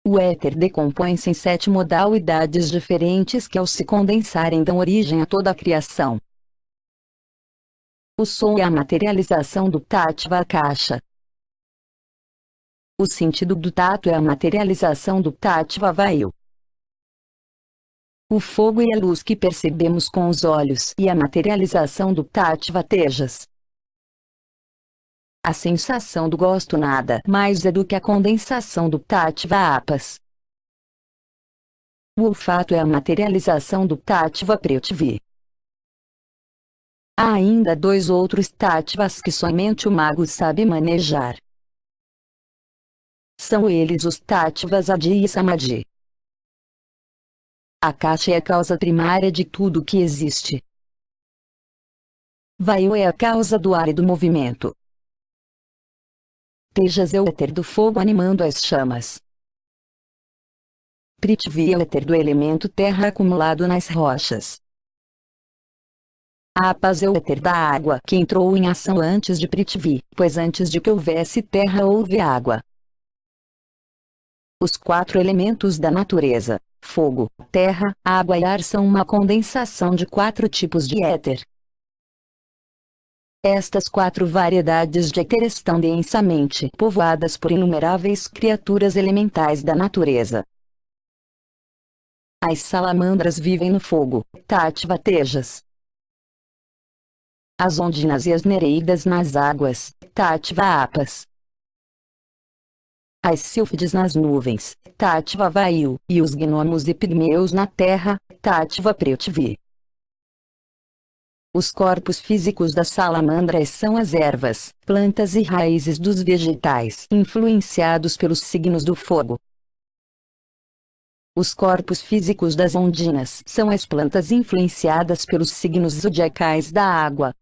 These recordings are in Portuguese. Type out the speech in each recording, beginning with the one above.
O éter decompõe-se em 7 modalidades diferentes que, ao se condensarem, dão origem a toda a criação. O som é a materialização do Tattva Akasha. O sentido do tato é a materialização do Tattva Vayu. O fogo e a luz que percebemos com os olhos e a materialização do Tattva Tejas. A sensação do gosto nada mais é do que a condensação do Tattva Apas. O olfato é a materialização do Tattva Prithvi. Há ainda 2 outros tattvas que somente o mago sabe manejar. São eles os tattvas Adi e Samadhi. Akasha é a causa primária de tudo que existe. Vayu é a causa do ar e do movimento. Tejas é o éter do fogo animando as chamas. Prithvi é o éter do elemento terra acumulado nas rochas. Apas é o éter da água que entrou em ação antes de Prithvi, pois antes de que houvesse terra houve água. Os 4 elementos da natureza, fogo, terra, água e ar, são uma condensação de 4 tipos de éter. Estas 4 variedades de éter estão densamente povoadas por inumeráveis criaturas elementais da natureza. As salamandras vivem no fogo, Tattva Tejas. As ondinas e as nereidas nas águas, Tattva Apas. As sílfides nas nuvens, Tattva Vayu, e os gnomos e pigmeus na terra, Tattva Prithvi. Os corpos físicos das salamandras são as ervas, plantas e raízes dos vegetais influenciados pelos signos do fogo. Os corpos físicos das ondinas são as plantas influenciadas pelos signos zodiacais da água.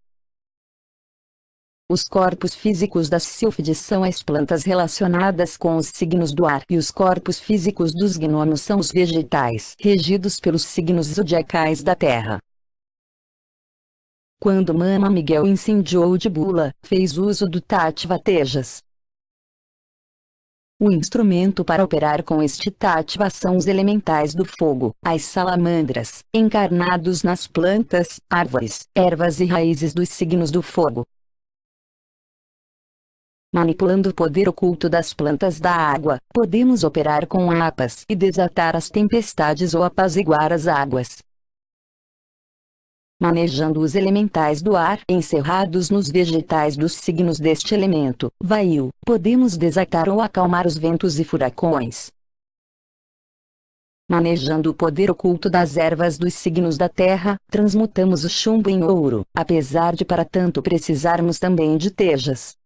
Os corpos físicos das sílfides são as plantas relacionadas com os signos do ar, e os corpos físicos dos gnomos são os vegetais regidos pelos signos zodiacais da terra. Quando Mama Miguel incendiou de Bula, fez uso do Tattva Tejas. O instrumento para operar com este Tattva são os elementais do fogo, as salamandras, encarnados nas plantas, árvores, ervas e raízes dos signos do fogo. Manipulando o poder oculto das plantas da água, podemos operar com apas e desatar as tempestades ou apaziguar as águas. Manejando os elementais do ar encerrados nos vegetais dos signos deste elemento, Vayu, podemos desatar ou acalmar os ventos e furacões. Manejando o poder oculto das ervas dos signos da terra, transmutamos o chumbo em ouro, apesar de para tanto precisarmos também de tejas.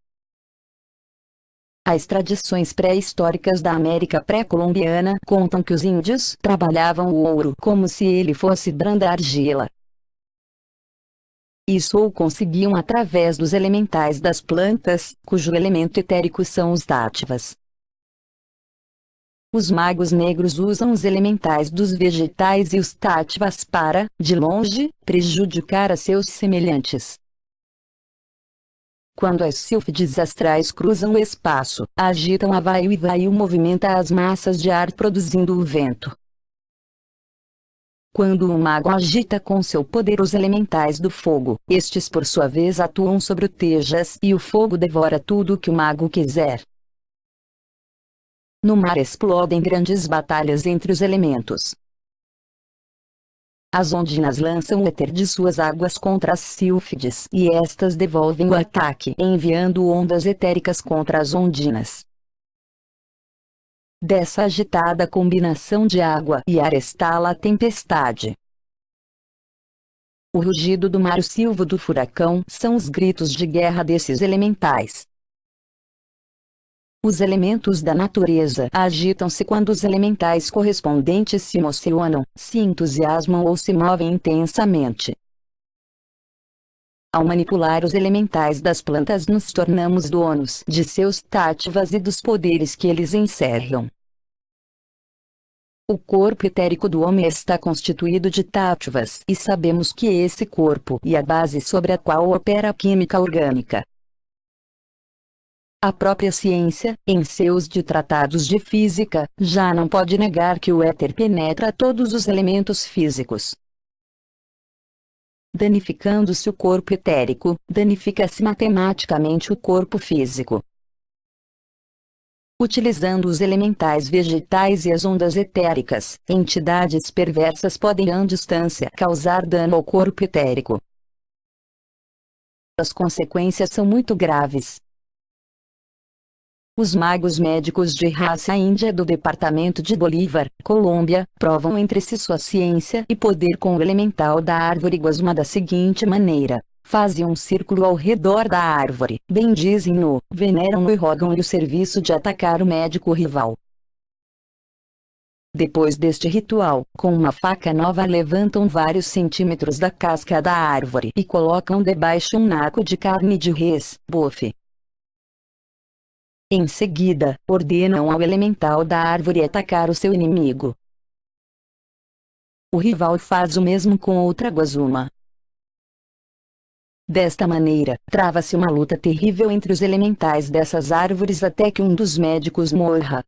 As tradições pré-históricas da América pré-colombiana contam que os índios trabalhavam o ouro como se ele fosse branda argila. Isso o conseguiam através dos elementais das plantas, cujo elemento etérico são os tattvas. Os magos negros usam os elementais dos vegetais e os tattvas para, de longe, prejudicar a seus semelhantes. Quando as sílfides astrais cruzam o espaço, agitam a Vayu e Vayu movimenta as massas de ar produzindo o vento. Quando o mago agita com seu poder os elementais do fogo, estes por sua vez atuam sobre o Tejas e o fogo devora tudo o que o mago quiser. No mar explodem grandes batalhas entre os elementos. As ondinas lançam o éter de suas águas contra as sílfides e estas devolvem o ataque enviando ondas etéricas contra as ondinas. Dessa agitada combinação de água e ar estala a tempestade. O rugido do mar e o silvo do furacão são os gritos de guerra desses elementais. Os elementos da natureza agitam-se quando os elementais correspondentes se emocionam, se entusiasmam ou se movem intensamente. Ao manipular os elementais das plantas nos tornamos donos de seus tattvas e dos poderes que eles encerram. O corpo etérico do homem está constituído de tattvas e sabemos que esse corpo é a base sobre a qual opera a química orgânica. A própria ciência, em seus tratados de física, já não pode negar que o éter penetra todos os elementos físicos. Danificando-se o corpo etérico, danifica-se matematicamente o corpo físico. Utilizando os elementais vegetais e as ondas etéricas, entidades perversas podem à distância causar dano ao corpo etérico. As consequências são muito graves. Os magos médicos de raça índia do departamento de Bolívar, Colômbia, provam entre si sua ciência e poder com o elemental da árvore guasuma da seguinte maneira: fazem um círculo ao redor da árvore, bendizem-no, veneram-no e rogam-lhe o serviço de atacar o médico rival. Depois deste ritual, com uma faca nova levantam vários centímetros da casca da árvore e colocam debaixo um naco de carne de res, bofe. Em seguida, ordenam ao elemental da árvore atacar o seu inimigo. O rival faz o mesmo com outra guasuma. Desta maneira, trava-se uma luta terrível entre os elementais dessas árvores até que um dos médicos morra.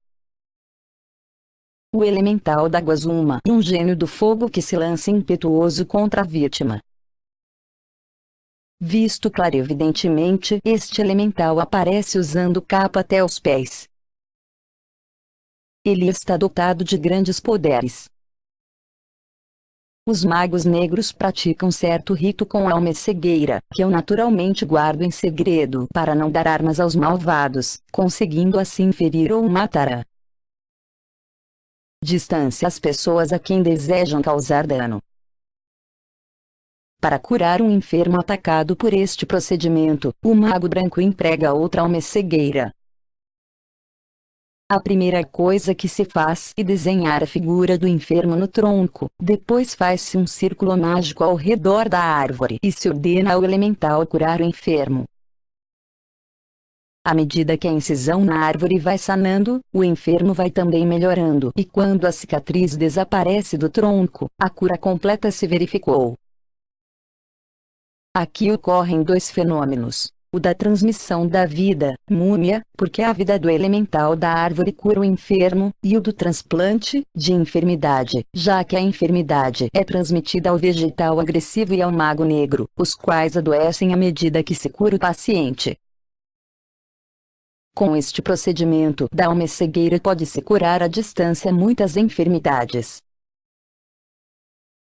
O elemental da guasuma é um gênio do fogo que se lança impetuoso contra a vítima. Visto clarividentemente, este elemental aparece usando capa até os pés. Ele está dotado de grandes poderes. Os magos negros praticam certo rito com a alma-cegueira, que eu naturalmente guardo em segredo para não dar armas aos malvados, conseguindo assim ferir ou matar a distância as pessoas a quem desejam causar dano. Para curar um enfermo atacado por este procedimento, o mago branco emprega outra alma-cegueira. A primeira coisa que se faz é desenhar a figura do enfermo no tronco, depois faz-se um círculo mágico ao redor da árvore e se ordena ao elemental curar o enfermo. À medida que a incisão na árvore vai sanando, o enfermo vai também melhorando e quando a cicatriz desaparece do tronco, a cura completa se verificou. Aqui ocorrem dois fenômenos: o da transmissão da vida, múmia, porque a vida do elemental da árvore cura o enfermo, e o do transplante, de enfermidade, já que a enfermidade é transmitida ao vegetal agressivo e ao mago negro, os quais adoecem à medida que se cura o paciente. Com este procedimento da alma-cegueira pode-se curar à distância muitas enfermidades.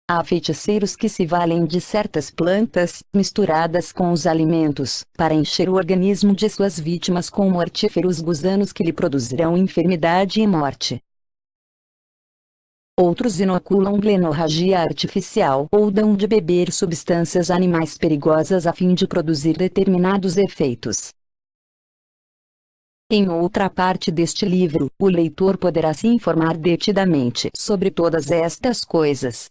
Há feiticeiros que se valem de certas plantas, misturadas com os alimentos, para encher o organismo de suas vítimas com mortíferos gusanos que lhe produzirão enfermidade e morte. Outros inoculam blenorragia artificial ou dão de beber substâncias animais perigosas a fim de produzir determinados efeitos. Em outra parte deste livro, o leitor poderá se informar detidamente sobre todas estas coisas.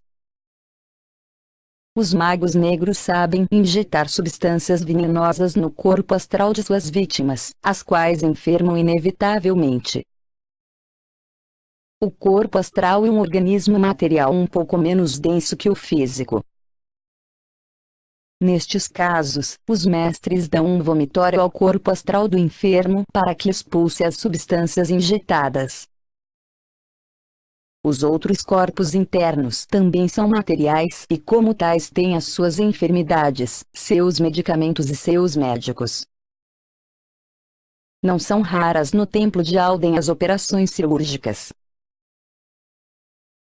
Os magos negros sabem injetar substâncias venenosas no corpo astral de suas vítimas, as quais enfermam inevitavelmente. O corpo astral é um organismo material um pouco menos denso que o físico. Nestes casos, os mestres dão um vomitório ao corpo astral do enfermo para que expulse as substâncias injetadas. Os outros corpos internos também são materiais e como tais têm as suas enfermidades, seus medicamentos e seus médicos. Não são raras no templo de Alden as operações cirúrgicas.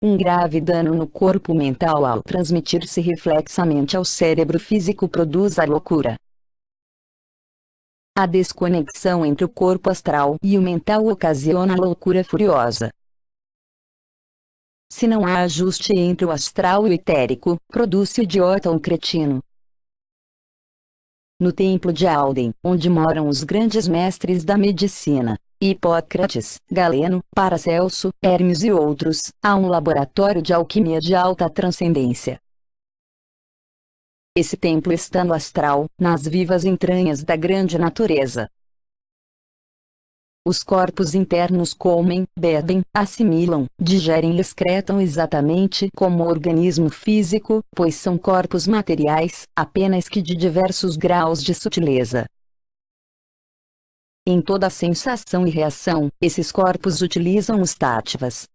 Um grave dano no corpo mental ao transmitir-se reflexamente ao cérebro físico produz a loucura. A desconexão entre o corpo astral e o mental ocasiona a loucura furiosa. Se não há ajuste entre o astral e o etérico, produz-se o idiota ou cretino. No templo de Alden, onde moram os grandes mestres da medicina, Hipócrates, Galeno, Paracelso, Hermes e outros, há um laboratório de alquimia de alta transcendência. Esse templo está no astral, nas vivas entranhas da grande natureza. Os corpos internos comem, bebem, assimilam, digerem e excretam exatamente como o organismo físico, pois são corpos materiais, apenas que de diversos graus de sutileza. Em toda sensação e reação, esses corpos utilizam os táttvas.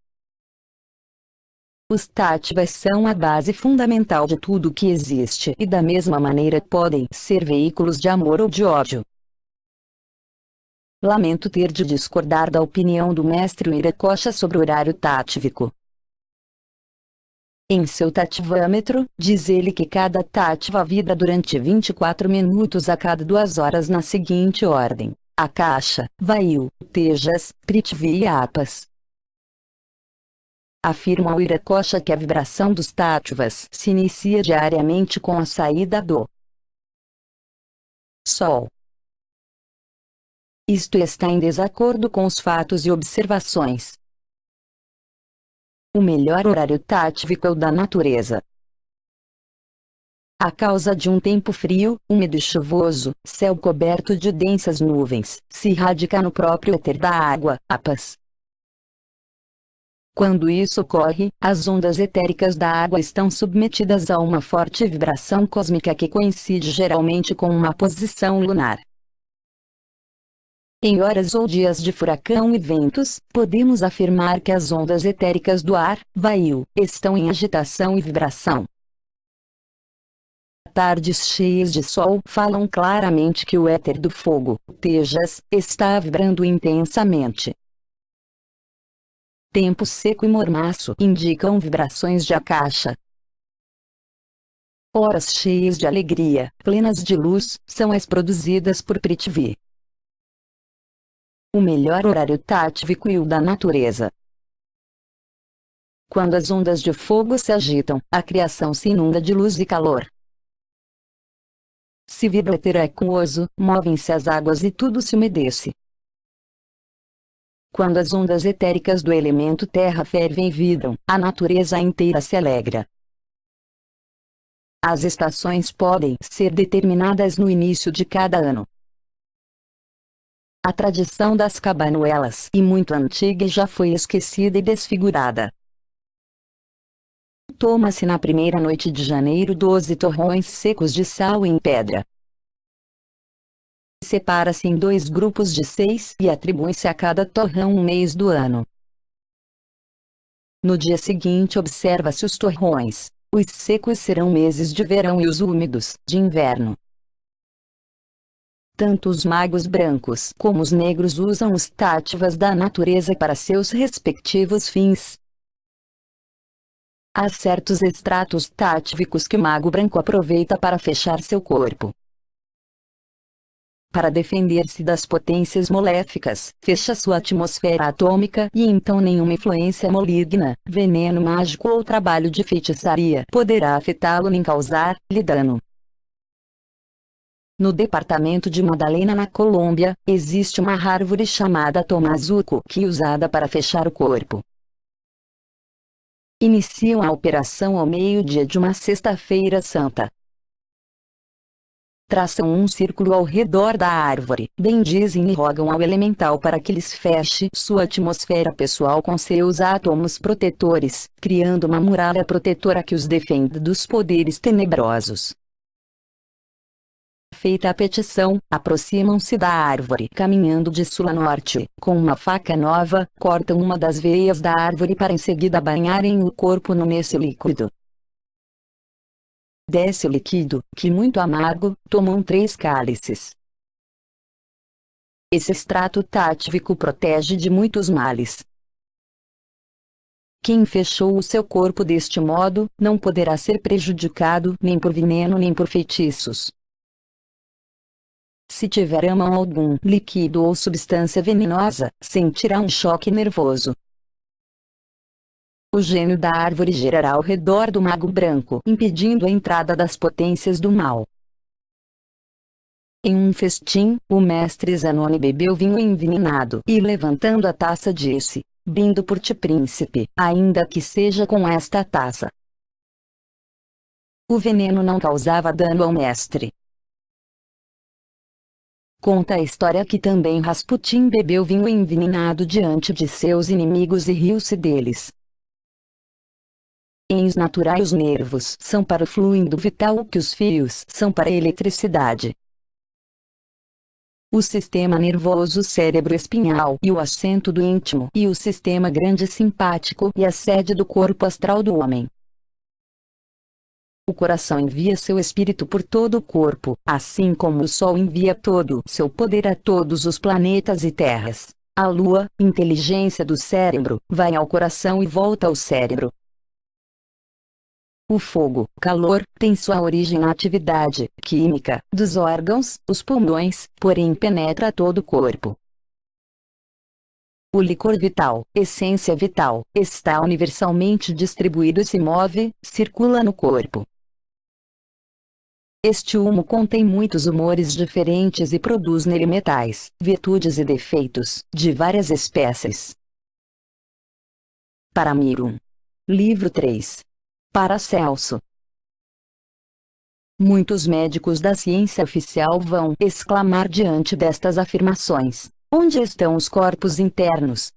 Os táttvas são a base fundamental de tudo que existe e da mesma maneira podem ser veículos de amor ou de ódio. Lamento ter de discordar da opinião do mestre Viracocha sobre o horário tátvico. Em seu tattvâmetro, diz ele que cada tattva vibra durante 24 minutos a cada 2 horas na seguinte ordem: Akasha, Vayu, Tejas, Prithvi e Apas. Afirma o Viracocha que a vibração dos tattvas se inicia diariamente com a saída do Sol. Isto está em desacordo com os fatos e observações. O melhor horário tátvico é o da natureza. A causa de um tempo frio, úmido e chuvoso, céu coberto de densas nuvens, se radica no próprio éter da água, Apas. Quando isso ocorre, as ondas etéricas da água estão submetidas a uma forte vibração cósmica que coincide geralmente com uma posição lunar. Em horas ou dias de furacão e ventos, podemos afirmar que as ondas etéricas do ar, Vayu, estão em agitação e vibração. Tardes cheias de sol falam claramente que o éter do fogo, Tejas, está vibrando intensamente. Tempo seco e mormaço indicam vibrações de Akasha. Horas cheias de alegria, plenas de luz, são as produzidas por Prithvi. O melhor horário tátvico e o da natureza. Quando as ondas de fogo se agitam, a criação se inunda de luz e calor. Se vibra o éter aquoso, movem-se as águas e tudo se umedece. Quando as ondas etéricas do elemento terra fervem e vibram, a natureza inteira se alegra. As estações podem ser determinadas no início de cada ano. A tradição das cabanuelas é muito antiga e já foi esquecida e desfigurada. Toma-se na primeira noite de janeiro 12 torrões secos de sal em pedra. Separa-se em 2 grupos de 6 e atribui-se a cada torrão um mês do ano. No dia seguinte observa-se os torrões. Os secos serão meses de verão e os úmidos, de inverno. Tanto os magos brancos como os negros usam os tattvas da natureza para seus respectivos fins. Há certos extratos tátvicos que o mago branco aproveita para fechar seu corpo. Para defender-se das potências maléficas, fecha sua atmosfera atômica e então nenhuma influência maligna, veneno mágico ou trabalho de feitiçaria poderá afetá-lo nem causar-lhe dano. No departamento de Madalena na Colômbia, existe uma árvore chamada tomazuco que é usada para fechar o corpo. Iniciam a operação ao meio-dia de uma sexta-feira santa. Traçam um círculo ao redor da árvore, bendizem e rogam ao elemental para que lhes feche sua atmosfera pessoal com seus átomos protetores, criando uma muralha protetora que os defenda dos poderes tenebrosos. Feita a petição, aproximam-se da árvore caminhando de sul a norte, com uma faca nova, cortam uma das veias da árvore para em seguida banharem o corpo nesse líquido. Desse líquido, que muito amargo, tomam 3 cálices. Esse extrato tátvico protege de muitos males. Quem fechou o seu corpo deste modo, não poderá ser prejudicado nem por veneno nem por feitiços. Se tiver a mão algum líquido ou substância venenosa, sentirá um choque nervoso. O gênio da árvore girará ao redor do mago branco, impedindo a entrada das potências do mal. Em um festim, o mestre Zanoni bebeu vinho envenenado e levantando a taça disse: "Brindo por ti, príncipe, ainda que seja com esta taça." O veneno não causava dano ao mestre. Conta a história que também Rasputin bebeu vinho envenenado diante de seus inimigos e riu-se deles. Em naturais os nervos são para o fluido vital o que os fios são para a eletricidade. o sistema nervoso cérebro-espinhal e o assento do íntimo e o sistema grande simpático e a sede do corpo astral do homem. O coração envia seu espírito por todo o corpo, assim como o Sol envia todo seu poder a todos os planetas e terras. A Lua, inteligência do cérebro, vai ao coração e volta ao cérebro. O fogo, calor, tem sua origem na atividade química dos órgãos, os pulmões, porém penetra todo o corpo. O licor vital, essência vital, está universalmente distribuído e se move, circula no corpo. Este humo contém muitos humores diferentes e produz nele metais, virtudes e defeitos, de várias espécies. Paramirum. Livro 3. Paracelso. Muitos médicos da ciência oficial vão exclamar diante destas afirmações: onde estão os corpos internos?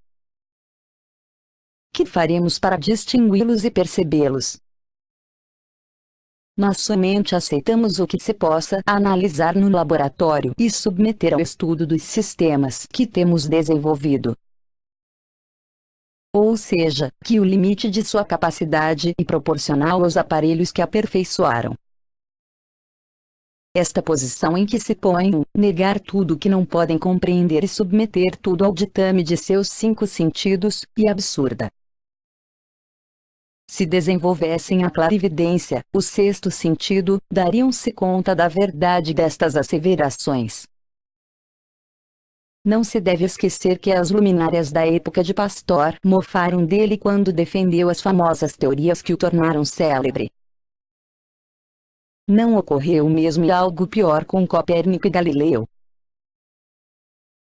Que faremos para distingui-los e percebê-los? Nós somente aceitamos o que se possa analisar no laboratório e submeter ao estudo dos sistemas que temos desenvolvido. Ou seja, que o limite de sua capacidade é proporcional aos aparelhos que aperfeiçoaram. Esta posição em que se põem, negar tudo que não podem compreender e submeter tudo ao ditame de seus 5 sentidos, e absurda. Se desenvolvessem a clarividência, o 6º sentido, dariam-se conta da verdade destas asseverações. Não se deve esquecer que as luminárias da época de Pasteur mofaram dele quando defendeu as famosas teorias que o tornaram célebre. Não ocorreu o mesmo e algo pior com Copérnico e Galileu.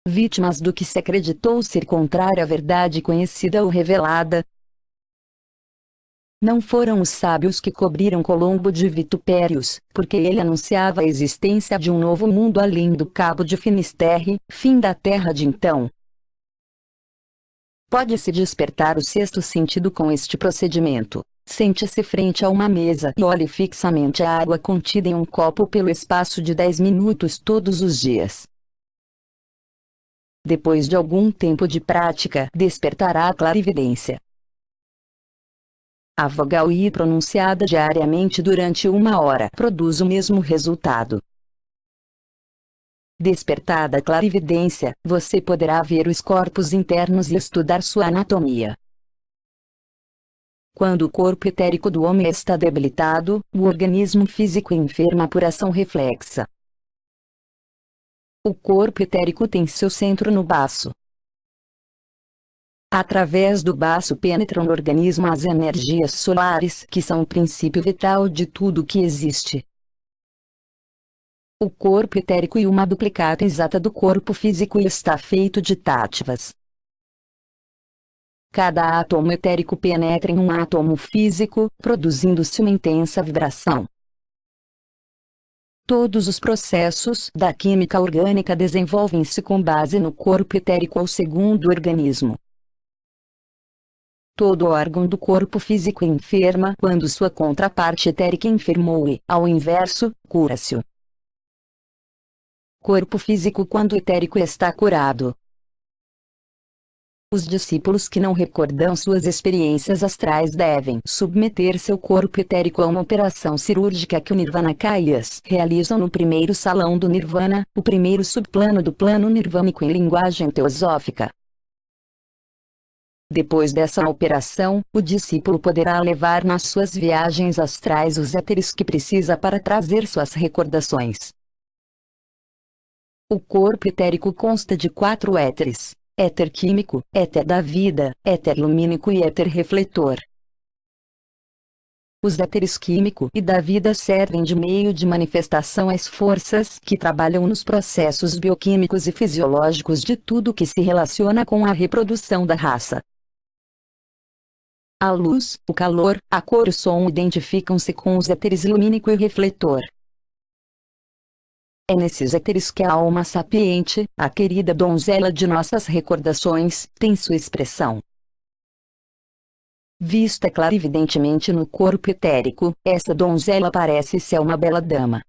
Vítimas do que se acreditou ser contrário à verdade conhecida ou revelada. Não foram os sábios que cobriram Colombo de vitupérios, porque ele anunciava a existência de um novo mundo além do Cabo de Finisterre, fim da Terra de então. Pode-se despertar o 6º sentido com este procedimento. Sente-se frente a uma mesa e olhe fixamente a água contida em um copo pelo espaço de 10 minutos todos os dias. Depois de algum tempo de prática, despertará a clarividência. A vogal I pronunciada diariamente durante 1 hora produz o mesmo resultado. Despertada a clarividência, você poderá ver os corpos internos e estudar sua anatomia. Quando o corpo etérico do homem está debilitado, o organismo físico enferma por ação reflexa. O corpo etérico tem seu centro no baço. Através do baço penetram no organismo as energias solares, que são o princípio vital de tudo que existe. O corpo etérico é uma duplicata exata do corpo físico e está feito de táttivas. Cada átomo etérico penetra em um átomo físico, produzindo-se uma intensa vibração. Todos os processos da química orgânica desenvolvem-se com base no corpo etérico ou segundo o organismo. Todo órgão do corpo físico enferma quando sua contraparte etérica enfermou e, ao inverso, cura-se. Corpo físico quando etérico está curado. Os discípulos que não recordam suas experiências astrais devem submeter seu corpo etérico a uma operação cirúrgica que o Nirvanakayas realizam no primeiro salão do Nirvana, o primeiro subplano do plano nirvânico em linguagem teosófica. Depois dessa operação, o discípulo poderá levar nas suas viagens astrais os éteres que precisa para trazer suas recordações. O corpo etérico consta de 4 éteres: éter químico, éter da vida, éter lumínico e éter refletor. Os éteres químico e da vida servem de meio de manifestação às forças que trabalham nos processos bioquímicos e fisiológicos de tudo que se relaciona com a reprodução da raça. A luz, o calor, a cor e o som identificam-se com os éteres lumínico e refletor. É nesses éteres que a alma sapiente, a querida donzela de nossas recordações, tem sua expressão. Vista clarividentemente no corpo etérico, essa donzela parece ser uma bela dama.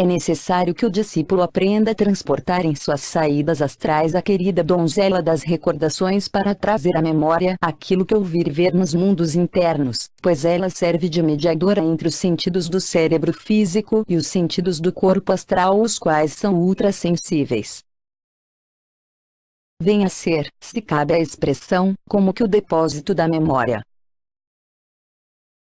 É necessário que o discípulo aprenda a transportar em suas saídas astrais a querida donzela das recordações para trazer à memória aquilo que ouvir e ver nos mundos internos, pois ela serve de mediadora entre os sentidos do cérebro físico e os sentidos do corpo astral, os quais são ultrassensíveis. Vem a ser, se cabe a expressão, como que o depósito da memória.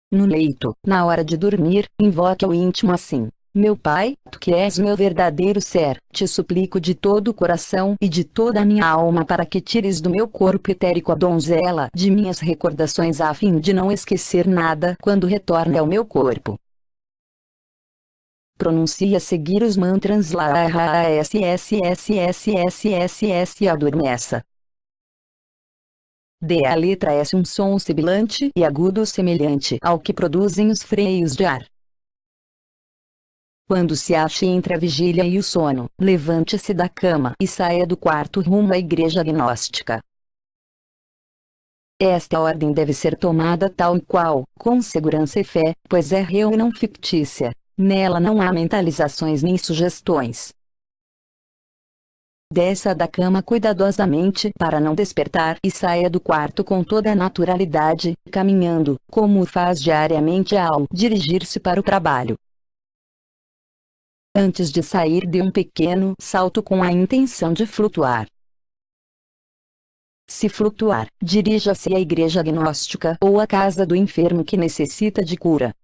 No leito, na hora de dormir, invoque ao íntimo assim: meu Pai, tu que és meu verdadeiro ser, te suplico de todo o coração e de toda a minha alma para que tires do meu corpo etérico a donzela de minhas recordações a fim de não esquecer nada quando retorne ao meu corpo. Pronuncie a seguir os mantras lá e adormeça. Dê à letra S um som sibilante e agudo semelhante ao que produzem os freios de ar. Quando se ache entre a vigília e o sono, levante-se da cama e saia do quarto rumo à igreja gnóstica. Esta ordem deve ser tomada tal e qual, com segurança e fé, pois é real e não fictícia. Nela não há mentalizações nem sugestões. Desça da cama cuidadosamente para não despertar e saia do quarto com toda a naturalidade, caminhando, como o faz diariamente ao dirigir-se para o trabalho. Antes de sair, dê um pequeno salto com a intenção de flutuar. Se flutuar, dirija-se à igreja gnóstica ou à casa do enfermo que necessita de cura.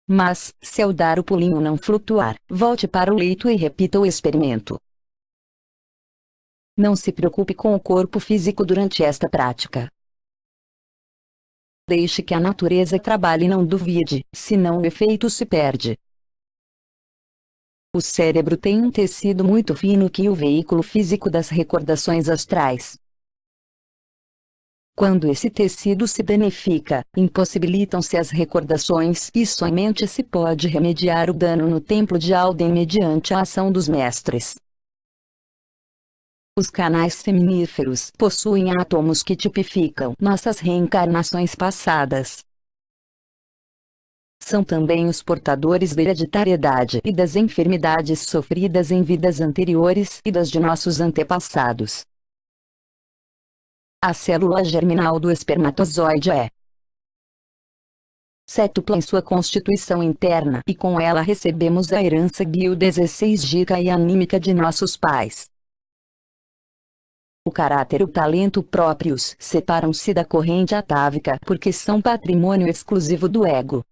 Mas, se ao dar o pulinho não flutuar, volte para o leito e repita o experimento. Não se preocupe com o corpo físico durante esta prática. Deixe que a natureza trabalhe e não duvide, senão o efeito se perde. O cérebro tem um tecido muito fino que é o veículo físico das recordações astrais. Quando esse tecido se danifica, impossibilitam-se as recordações e somente se pode remediar o dano no templo de Alden mediante a ação dos mestres. Os canais seminíferos possuem átomos que tipificam nossas reencarnações passadas. São também os portadores da hereditariedade e das enfermidades sofridas em vidas anteriores e das de nossos antepassados. A célula germinal do espermatozoide é cétupla em sua constituição interna e com ela recebemos a herança bio-16 e anímica de nossos pais. O caráter e o talento próprios separam-se da corrente atávica porque são patrimônio exclusivo do ego.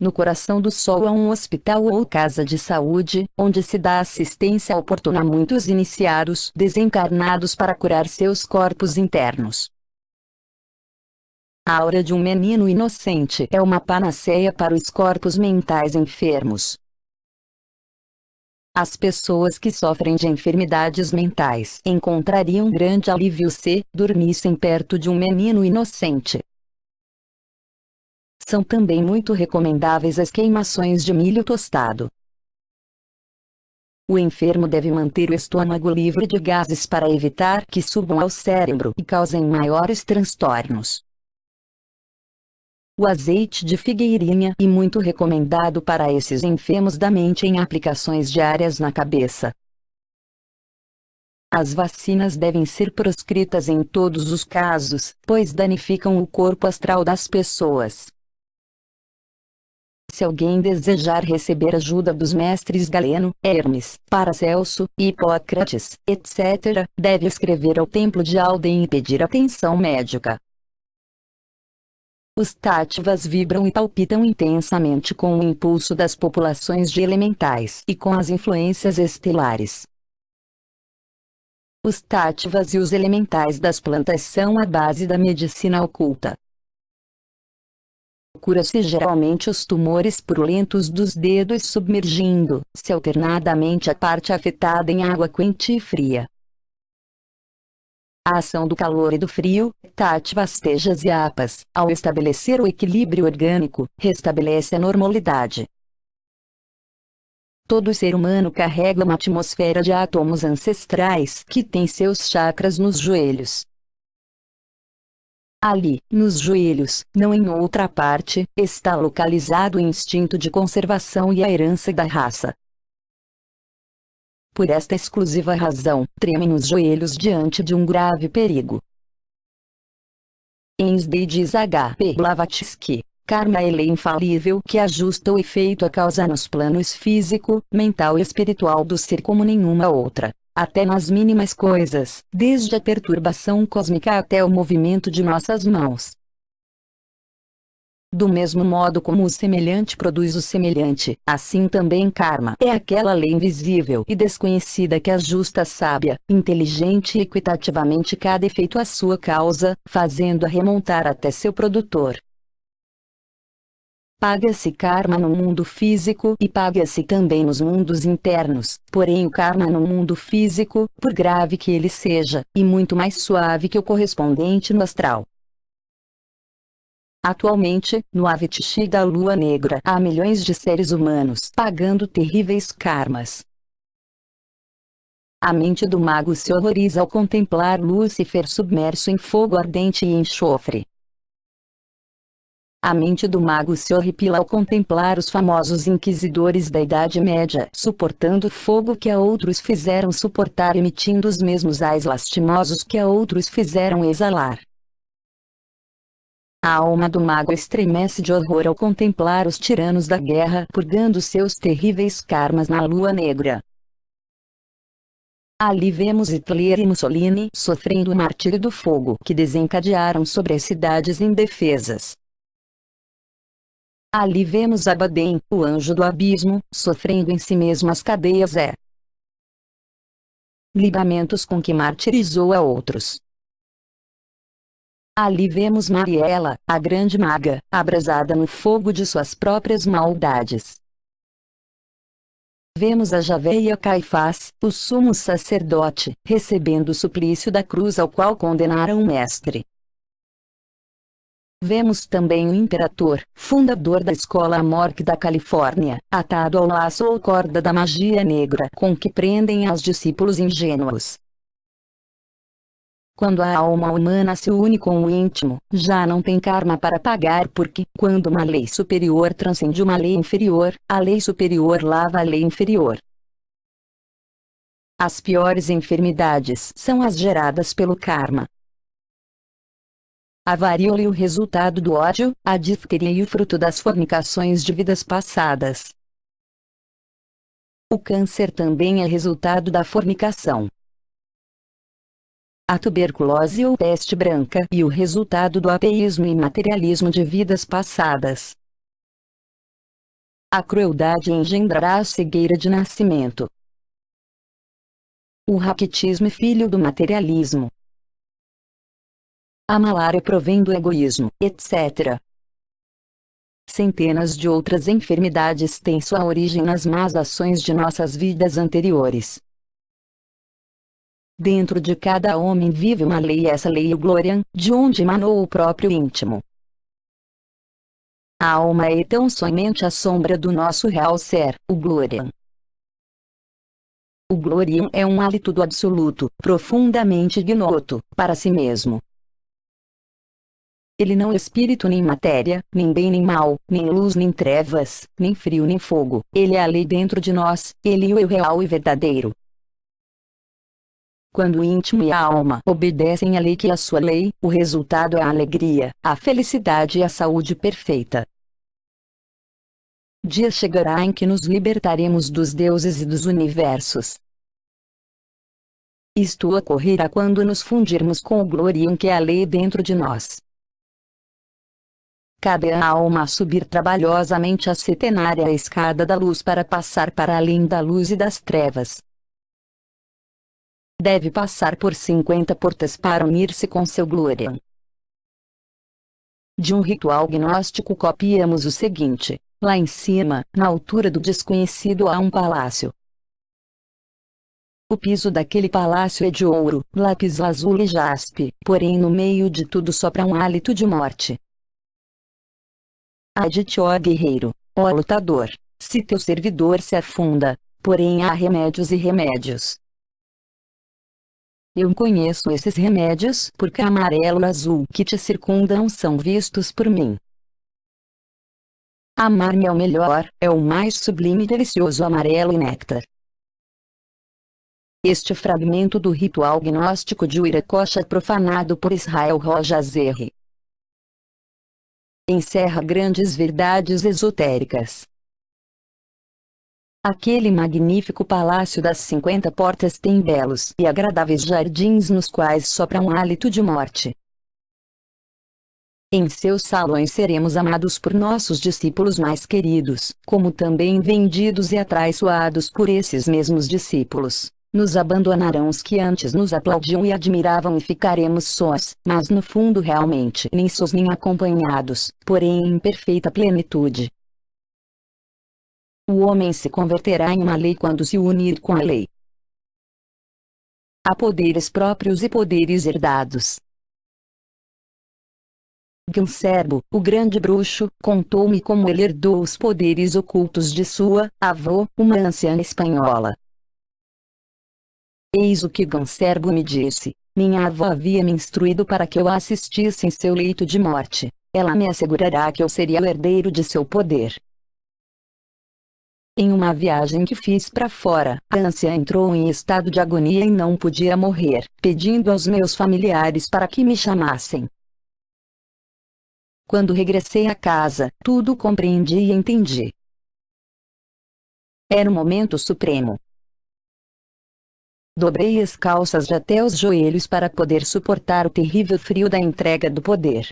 No coração do Sol há um hospital ou casa de saúde, onde se dá assistência oportuna a muitos iniciados desencarnados para curar seus corpos internos. A aura de um menino inocente é uma panaceia para os corpos mentais enfermos. As pessoas que sofrem de enfermidades mentais encontrariam grande alívio se dormissem perto de um menino inocente. São também muito recomendáveis as queimações de milho tostado. O enfermo deve manter o estômago livre de gases para evitar que subam ao cérebro e causem maiores transtornos. O azeite de figueirinha é muito recomendado para esses enfermos da mente em aplicações diárias na cabeça. As vacinas devem ser proscritas em todos os casos, pois danificam o corpo astral das pessoas. Se alguém desejar receber ajuda dos mestres Galeno, Hermes, Paracelso, Hipócrates, etc., deve escrever ao templo de Alden e pedir atenção médica. Os Tattvas vibram e palpitam intensamente com o impulso das populações de elementais e com as influências estelares. Os Tattvas e os elementais das plantas são a base da medicina oculta. Cura-se geralmente os tumores purulentos dos dedos submergindo-se alternadamente a parte afetada em água quente e fria. A ação do calor e do frio, Tattvas Tejas e Apas, ao estabelecer o equilíbrio orgânico, restabelece a normalidade. Todo ser humano carrega uma atmosfera de átomos ancestrais que tem seus chakras nos joelhos. Ali, nos joelhos, não em outra parte, está localizado o instinto de conservação e a herança da raça. Por esta exclusiva razão, tremem os joelhos diante de um grave perigo. Einstein diz H.P. Blavatsky: karma é lei infalível que ajusta o efeito à causa nos planos físico, mental e espiritual do ser como nenhuma outra. Até nas mínimas coisas, desde a perturbação cósmica até o movimento de nossas mãos. Do mesmo modo como o semelhante produz o semelhante, assim também karma é aquela lei invisível e desconhecida que ajusta sábia, inteligente e equitativamente cada efeito à sua causa, fazendo-a remontar até seu produtor. Paga-se karma no mundo físico e paga-se também nos mundos internos, porém o karma no mundo físico, por grave que ele seja, e muito mais suave que o correspondente no astral. Atualmente, no Avitishi da Lua Negra, há milhões de seres humanos pagando terríveis karmas. A mente do mago se horroriza ao contemplar Lúcifer submerso em fogo ardente e enxofre. A mente do mago se horripila ao contemplar os famosos inquisidores da Idade Média suportando fogo que a outros fizeram suportar, emitindo os mesmos ais lastimosos que a outros fizeram exalar. A alma do mago estremece de horror ao contemplar os tiranos da guerra purgando seus terríveis karmas na Lua Negra. Ali vemos Hitler e Mussolini sofrendo o martírio do fogo que desencadearam sobre as cidades indefesas. Ali vemos Abaddon, o anjo do abismo, sofrendo em si mesmo as cadeias ligamentos com que martirizou a outros. Ali vemos Mariela, a grande maga, abrasada no fogo de suas próprias maldades. Vemos a Javé e a Caifás, o sumo sacerdote, recebendo o suplício da cruz ao qual condenaram o mestre. Vemos também o imperador, fundador da escola Amorque da Califórnia, atado ao laço ou corda da magia negra com que prendem aos discípulos ingênuos. Quando a alma humana se une com o íntimo, já não tem karma para pagar porque, quando uma lei superior transcende uma lei inferior, a lei superior lava a lei inferior. As piores enfermidades são as geradas pelo karma. A varíola e o resultado do ódio, a difteria e o fruto das fornicações de vidas passadas. O câncer também é resultado da fornicação. A tuberculose ou peste branca e o resultado do ateísmo e materialismo de vidas passadas. A crueldade engendrará a cegueira de nascimento. O raquitismo é filho do materialismo. A malária provém do egoísmo, etc. Centenas de outras enfermidades têm sua origem nas más ações de nossas vidas anteriores. Dentro de cada homem vive uma lei, e essa lei é o Glorian, de onde emanou o próprio íntimo. A alma é tão somente a sombra do nosso real ser, o Glorian. O Glorian é um hálito do absoluto, profundamente ignoto, para si mesmo. Ele não é espírito nem matéria, nem bem nem mal, nem luz nem trevas, nem frio nem fogo. Ele é a lei dentro de nós, ele é o eu real e verdadeiro. Quando o íntimo e a alma obedecem à lei que é a sua lei, o resultado é a alegria, a felicidade e a saúde perfeita. Dia chegará em que nos libertaremos dos deuses e dos universos. Isto ocorrerá quando nos fundirmos com o Glorian que é a lei dentro de nós. Cabe à alma subir trabalhosamente a setenária escada da luz para passar para além da luz e das trevas. Deve passar por 50 portas para unir-se com seu Glorian. De um ritual gnóstico copiamos o seguinte: lá em cima, na altura do desconhecido há um palácio. O piso daquele palácio é de ouro, lápis lazuli e jaspe, porém no meio de tudo sopra um hálito de morte. Ai de ti, ó guerreiro, ó lutador, se teu servidor se afunda, porém há remédios e remédios. Eu conheço esses remédios porque amarelo e azul que te circundam são vistos por mim. Amar-me é o melhor, é o mais sublime e delicioso amarelo e néctar. Este fragmento do ritual gnóstico de Wiracocha profanado por Israel Rojas R. encerra grandes verdades esotéricas. Aquele magnífico palácio das 50 portas tem belos e agradáveis jardins nos quais sopra um hálito de morte. Em seus salões seremos amados por nossos discípulos mais queridos, como também vendidos e atraiçoados por esses mesmos discípulos. Nos abandonarão os que antes nos aplaudiam e admiravam e ficaremos sós, mas no fundo realmente nem sós nem acompanhados, porém em perfeita plenitude. O homem se converterá em uma lei quando se unir com a lei. Há poderes próprios e poderes herdados. Ganserbo, o grande bruxo, contou-me como ele herdou os poderes ocultos de sua avó, uma anciã espanhola. Eis o que Ganserbo me disse. Minha avó havia me instruído para que eu a assistisse em seu leito de morte. Ela me assegurará que eu seria o herdeiro de seu poder. Em uma viagem que fiz para fora, a anciã entrou em estado de agonia e não podia morrer, pedindo aos meus familiares para que me chamassem. Quando regressei à casa, tudo compreendi e entendi. Era o momento supremo. Dobrei as calças de até os joelhos para poder suportar o terrível frio da entrega do poder.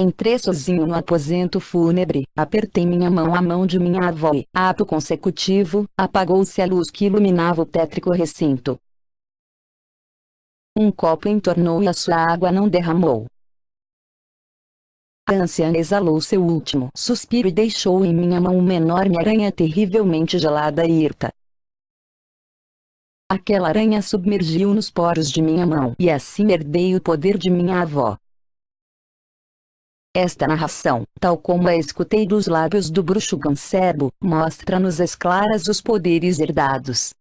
Entrei sozinho no aposento fúnebre, apertei minha mão à mão de minha avó e, ato consecutivo, apagou-se a luz que iluminava o tétrico recinto. Um copo entornou e a sua água não derramou. A anciã exalou seu último suspiro e deixou em minha mão uma enorme aranha terrivelmente gelada e hirta. Aquela aranha submergiu nos poros de minha mão e assim herdei o poder de minha avó. Esta narração, tal como a escutei dos lábios do bruxo Ganserbo, mostra-nos às claras os poderes herdados.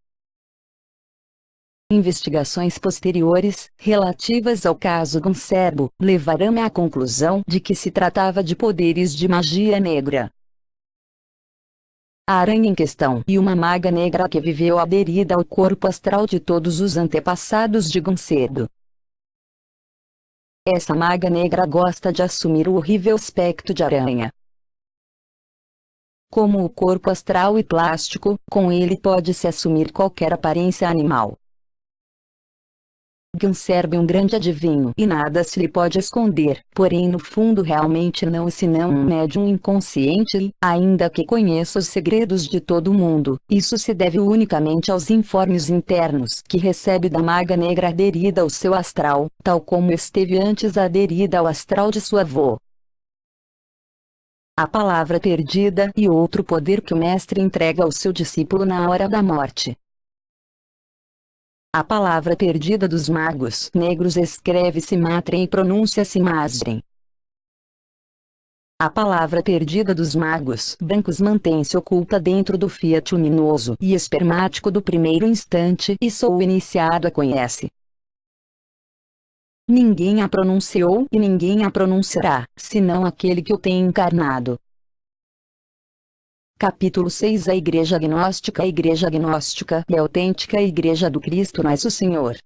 Investigações posteriores, relativas ao caso Ganserbo, levaram-me à conclusão de que se tratava de poderes de magia negra. A aranha em questão e uma maga negra que viveu aderida ao corpo astral de todos os antepassados de Ganserbo. Essa maga negra gosta de assumir o horrível aspecto de aranha. Como o corpo astral e plástico, com ele pode-se assumir qualquer aparência animal. Ganserbo é um grande adivinho e nada se lhe pode esconder, porém no fundo realmente não é senão um médium inconsciente e, ainda que conheça os segredos de todo o mundo, isso se deve unicamente aos informes internos que recebe da maga negra aderida ao seu astral, tal como esteve antes aderida ao astral de sua avó. A palavra perdida e outro poder que o mestre entrega ao seu discípulo na hora da morte. A palavra perdida dos magos negros escreve-se Matrem e pronuncia-se Masrem. A palavra perdida dos magos brancos mantém-se oculta dentro do fiat luminoso e espermático do primeiro instante e só o iniciado a conhece. Ninguém a pronunciou e ninguém a pronunciará, senão aquele que o tem encarnado. Capítulo 6 A Igreja Gnóstica. A Igreja Gnóstica é a autêntica Igreja do Cristo Nosso Senhor.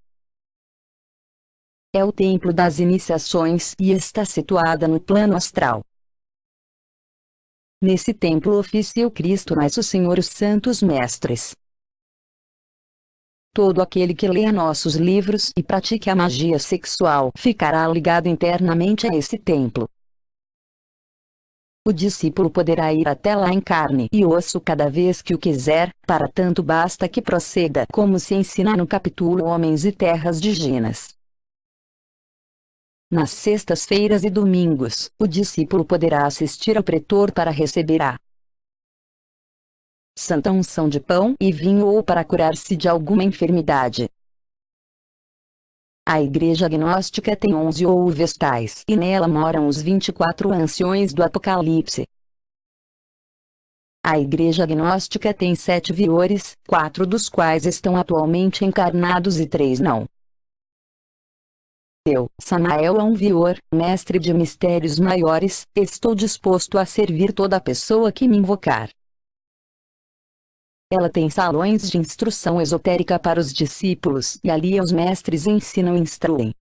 É o templo das iniciações e está situada no plano astral. Nesse templo oficia o Cristo Nosso Senhor os Santos Mestres. Todo aquele que leia nossos livros e pratique a magia sexual ficará ligado internamente a esse templo. O discípulo poderá ir até lá em carne e osso cada vez que o quiser, para tanto basta que proceda como se ensina no capítulo Homens e Terras de Ginas. Nas sextas-feiras e domingos, o discípulo poderá assistir ao pretor para receber a santa unção de pão e vinho ou para curar-se de alguma enfermidade. A Igreja Gnóstica tem 11 ou vestais e nela moram os 24 anciões do Apocalipse. A Igreja Gnóstica tem 7 viores, 4 dos quais estão atualmente encarnados e 3 não. Eu, Samael é um vior, mestre de mistérios maiores, estou disposto a servir toda pessoa que me invocar. Ela tem salões de instrução esotérica para os discípulos, e ali os mestres ensinam e instruem.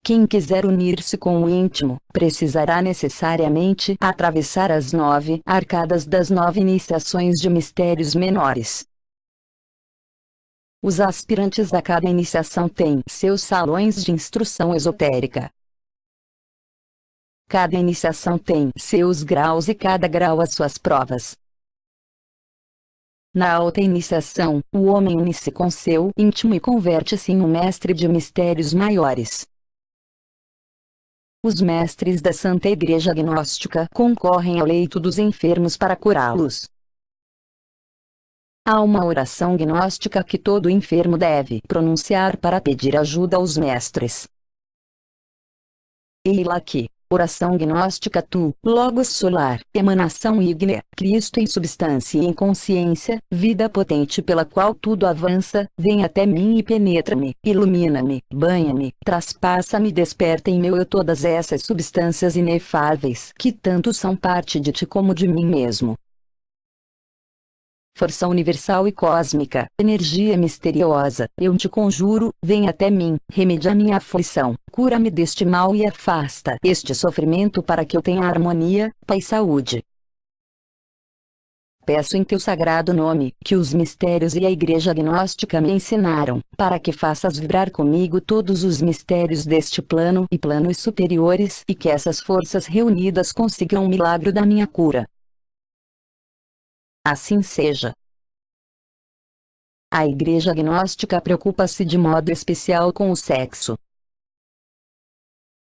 Quem quiser unir-se com o íntimo, precisará necessariamente atravessar as 9 arcadas das 9 iniciações de mistérios menores. Os aspirantes a cada iniciação têm seus salões de instrução esotérica. Cada iniciação tem seus graus e cada grau as suas provas. Na alta iniciação, o homem une-se com seu íntimo e converte-se em um mestre de mistérios maiores. Os mestres da Santa Igreja Gnóstica concorrem ao leito dos enfermos para curá-los. Há uma oração gnóstica que todo enfermo deve pronunciar para pedir ajuda aos mestres. Eila aqui. Oração gnóstica tu, Logos solar, emanação ígnea, Cristo em substância e em consciência, vida potente pela qual tudo avança, vem até mim e penetra-me, ilumina-me, banha-me, traspassa-me e desperta em meu eu todas essas substâncias inefáveis que tanto são parte de ti como de mim mesmo. Força universal e cósmica, energia misteriosa, eu te conjuro, vem até mim, remedia minha aflição, cura-me deste mal e afasta este sofrimento para que eu tenha harmonia, paz e saúde. Peço em teu sagrado nome, que os mistérios e a Igreja Gnóstica me ensinaram, para que faças vibrar comigo todos os mistérios deste plano e planos superiores e que essas forças reunidas consigam o milagre da minha cura. Assim seja. A Igreja Gnóstica preocupa-se de modo especial com o sexo.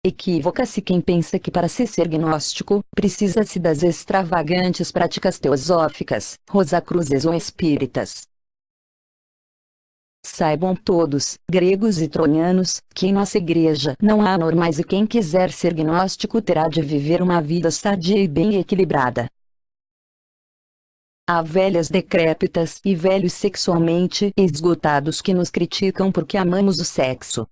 Equivoca-se quem pensa que para se ser gnóstico, precisa-se das extravagantes práticas teosóficas, rosacruzes ou espíritas. Saibam todos, gregos e tronianos, que em nossa igreja não há anormais e quem quiser ser gnóstico terá de viver uma vida sadia e bem equilibrada. Há velhas decrépitas e velhos sexualmente esgotados que nos criticam porque amamos o sexo.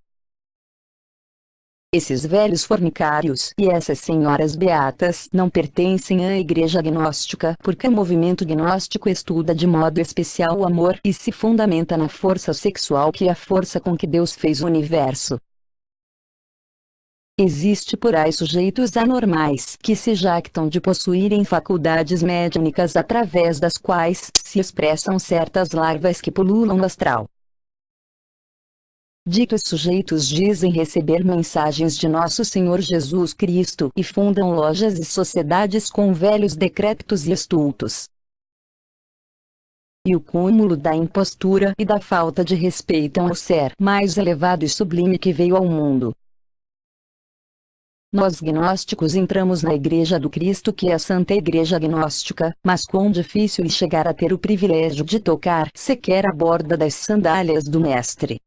Esses velhos fornicários e essas senhoras beatas não pertencem à Igreja Gnóstica porque o movimento gnóstico estuda de modo especial o amor e se fundamenta na força sexual que é a força com que Deus fez o universo. Existe por aí sujeitos anormais que se jactam de possuírem faculdades médiunicas através das quais se expressam certas larvas que pululam no astral. Ditos sujeitos dizem receber mensagens de Nosso Senhor Jesus Cristo e fundam lojas e sociedades com velhos decrépitos e estultos. E o cúmulo da impostura e da falta de respeito ao ser mais elevado e sublime que veio ao mundo. Nós gnósticos entramos na Igreja do Cristo que é a Santa Igreja Gnóstica, mas quão difícil é chegar a ter o privilégio de tocar sequer a borda das sandálias do Mestre.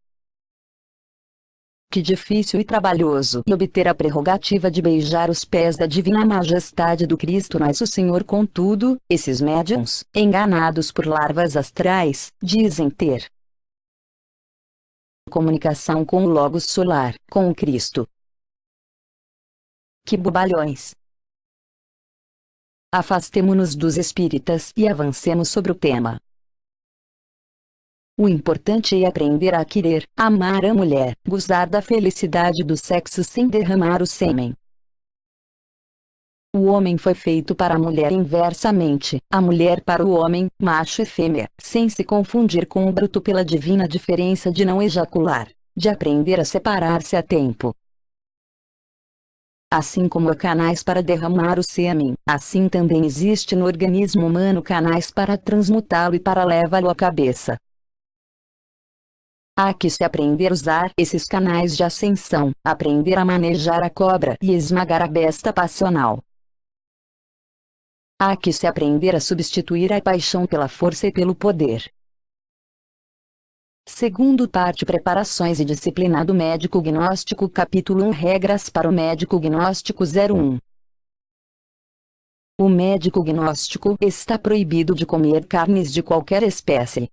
Que difícil e trabalhoso obter a prerrogativa de beijar os pés da divina majestade do Cristo Nosso Senhor. Contudo, esses médiuns, enganados por larvas astrais, dizem ter comunicação com o Logos solar, com o Cristo. Que bobalhões! Afastemo-nos dos espíritas e avancemos sobre o tema. O importante é aprender a querer, amar a mulher, gozar da felicidade do sexo sem derramar o sêmen. O homem foi feito para a mulher inversamente, a mulher para o homem, macho e fêmea, sem se confundir com o bruto pela divina diferença de não ejacular, de aprender a separar-se a tempo. Assim como há canais para derramar o sêmen, assim também existe no organismo humano canais para transmutá-lo e para levá-lo à cabeça. Há que se aprender a usar esses canais de ascensão, aprender a manejar a cobra e esmagar a besta passional. Há que se aprender a substituir a paixão pela força e pelo poder. Segundo parte Preparações e Disciplina do Médico Gnóstico Capítulo 1 Regras para o Médico Gnóstico 01 O médico gnóstico está proibido de comer carnes de qualquer espécie.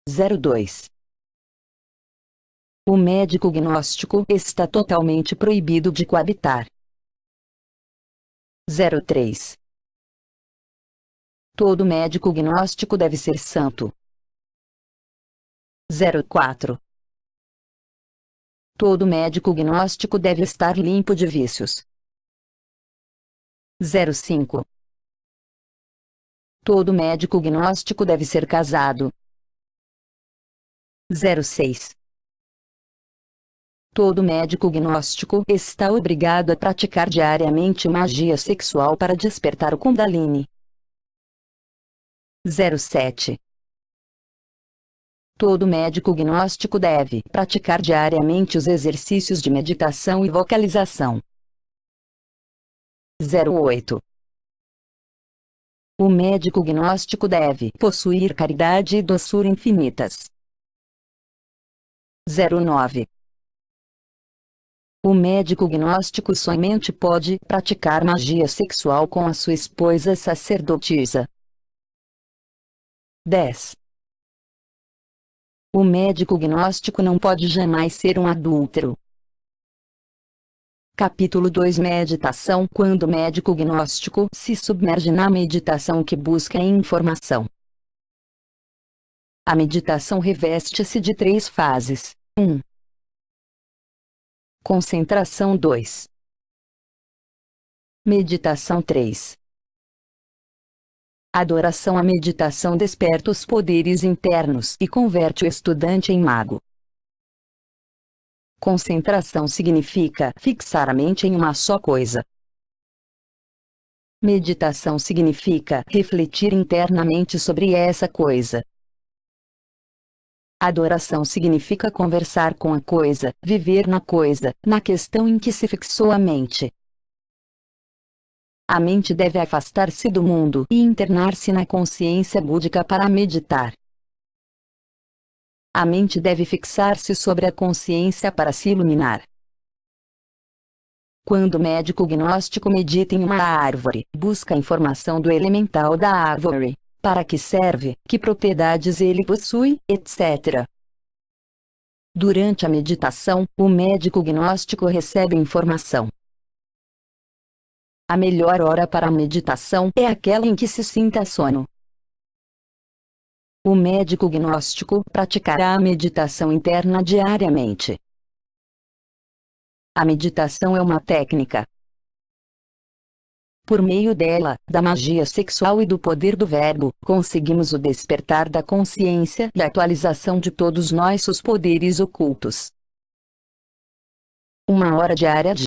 02. O médico gnóstico está totalmente proibido de coabitar. 03. Todo médico gnóstico deve ser santo. 04. Todo médico gnóstico deve estar limpo de vícios. 05. Todo médico gnóstico deve ser casado. 06. Todo médico gnóstico está obrigado a praticar diariamente magia sexual para despertar o Kundalini. 07. Todo médico gnóstico deve praticar diariamente os exercícios de meditação e vocalização. 08. O médico gnóstico deve possuir caridade e doçura infinitas. 09. O médico gnóstico somente pode praticar magia sexual com a sua esposa sacerdotisa. 10. O médico gnóstico não pode jamais ser um adúltero. Capítulo 2 Meditação. Quando o médico gnóstico se submerge na meditação que busca informação. A meditação reveste-se de 3 fases. 1. Concentração. 2. Meditação. 3. Adoração. A meditação desperta os poderes internos e converte o estudante em mago. Concentração significa fixar a mente em uma só coisa. Meditação significa refletir internamente sobre essa coisa. Adoração significa conversar com a coisa, viver na coisa, na questão em que se fixou a mente. A mente deve afastar-se do mundo e internar-se na consciência búdica para meditar. A mente deve fixar-se sobre a consciência para se iluminar. Quando o médico gnóstico medita em uma árvore, busca a informação do elemental da árvore, para que serve, que propriedades ele possui, etc. Durante a meditação, o médico gnóstico recebe informação. A melhor hora para a meditação é aquela em que se sinta sono. O médico gnóstico praticará a meditação interna diariamente. A meditação é uma técnica. Por meio dela, da magia sexual e do poder do verbo, conseguimos o despertar da consciência e a atualização de todos nossos poderes ocultos. 1 hora diária de